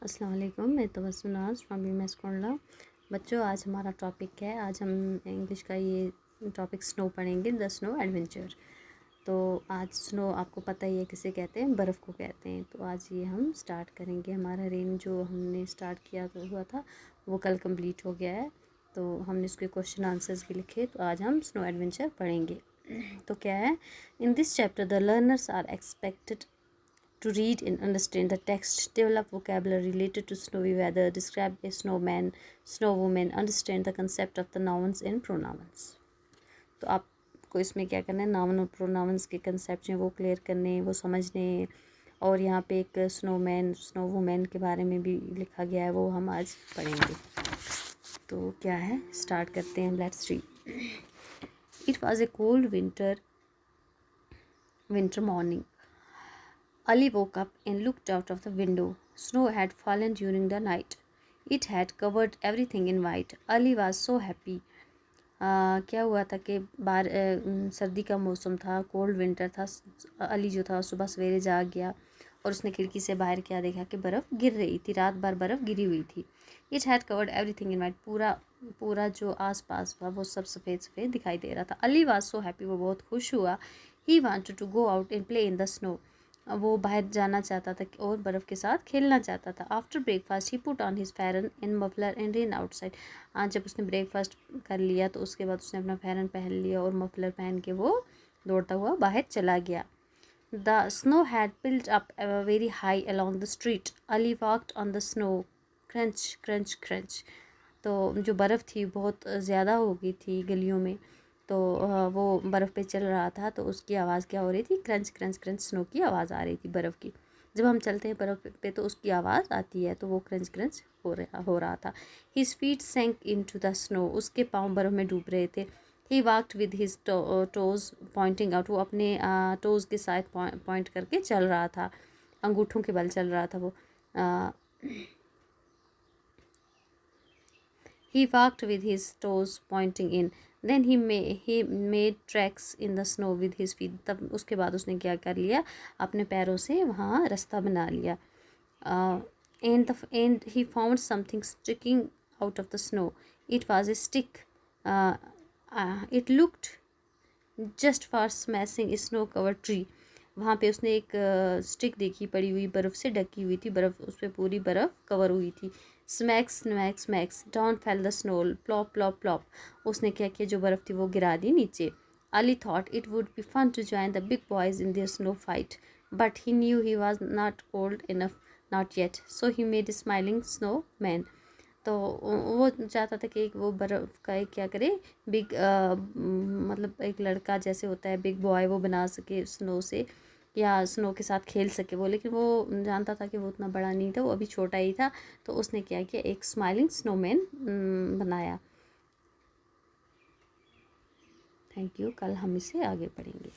अस्सलाम वालेकुम, मैं तबस्सुम नाज फ्रॉम बीएमएस कोंडला। बच्चों, आज हमारा टॉपिक है, आज हम इंग्लिश का ये टॉपिक स्नो पढ़ेंगे, द स्नो एडवेंचर। तो आज स्नो आपको पता ही है किसे कहते हैं, बर्फ़ को कहते हैं। तो आज ये हम स्टार्ट करेंगे। हमारा रेन जो हमने स्टार्ट किया तो हुआ था वो कल कंप्लीट हो गया है। तो हमने उसके क्वेश्चन आंसर्स भी लिखे। तो आज हम स्नो एडवेंचर पढ़ेंगे। तो क्या है, in this chapter the learners are expected to read and understand the text, develop vocabulary related to snowy weather, describe a snowman, snow woman, understand the concept of the nouns and pronouns. तो आपको इसमें क्या करना है, noun और pronounce के concept हैं वो क्लियर करने, वो समझने। और यहाँ पे एक स्नोमैन, स्नो वुमेन के बारे में भी लिखा गया है, वो हम आज पढ़ेंगे। तो क्या है, स्टार्ट करते हैं। Let's read. It was a cold winter morning. Ali woke up and looked out of the window. Snow had fallen during the night. It had covered everything in white. Ali was so happy. क्या हुआ था कि सर्दी का मौसम था, cold winter था। अली जो था सुबह सवेरे जाग गया और उसने खिड़की से बाहर क्या देखा कि बर्फ़ गिर रही थी। रात भर बर्फ़ गिरी हुई थी। It had covered everything in white. पूरा जो आसपास था वो सब सफ़ेद सफ़ेद दिखाई दे रहा था। अली वाज सो हैप्पी, वो बहुत खुश हुआ। He wanted to go out and play in the snow. वो बाहर जाना चाहता था और बर्फ़ के साथ खेलना चाहता था। After breakfast he put on his Farren in muffler and rain outside. आज जब उसने ब्रेकफास्ट कर लिया तो उसके बाद उसने अपना फैरन पहन लिया और मफलर पहन के वो दौड़ता हुआ बाहर चला गया। The snow had peeled up very high along the street. Ali walked on the snow, crunch crunch crunch. तो जो बर्फ़ थी बहुत ज़्यादा हो गई थी गलियों में। तो वो बर्फ़ पे चल रहा था तो उसकी आवाज़ क्या हो रही थी, क्रंच क्रंच क्रंच। स्नो की आवाज़ आ रही थी बर्फ़ की। जब हम चलते हैं बर्फ़ पे तो उसकी आवाज़ आती है, तो वो क्रंच क्रंच हो रहा था। His feet sank into the snow. उसके पाँव बर्फ़ में डूब रहे थे। He walked with his toes pointing out. वो अपने टोज़ के साथ पॉइंट करके चल रहा था, अंगूठों के बल चल रहा था वो। He walked with his toes pointing in. Then he made tracks in the snow with his feet. तब उसके बाद उसने क्या कर लिया, अपने पैरों से वहाँ रास्ता बना लिया। And he found something sticking out of the snow. It was a stick. It looked just for smashing a snow covered tree. वहाँ पे उसने एक स्टिक देखी पड़ी हुई, बर्फ़ से ढकी हुई थी, बर्फ़ उस पर पूरी बर्फ़ कवर हुई थी। Smack smack smacks down fail the snow, plop plop plop. उसने क्या किया, जो बर्फ़ थी वो गिरा दी नीचे। Ali thought it would be fun to join the big boys in their snow fight, but he knew he was not old enough, not yet, so he made smiling snowman. तो वो चाहता था कि एक वो बर्फ़ का एक क्या करे, बिग मतलब एक लड़का जैसे होता है बिग बॉय, वो बना सके स्नो से, या स्नो के साथ खेल सके वो। लेकिन वो जानता था कि वो उतना बड़ा नहीं था, वो अभी छोटा ही था। तो उसने क्या किया, एक स्माइलिंग स्नोमैन बनाया। Thank you. कल हम इसे आगे पढ़ेंगे।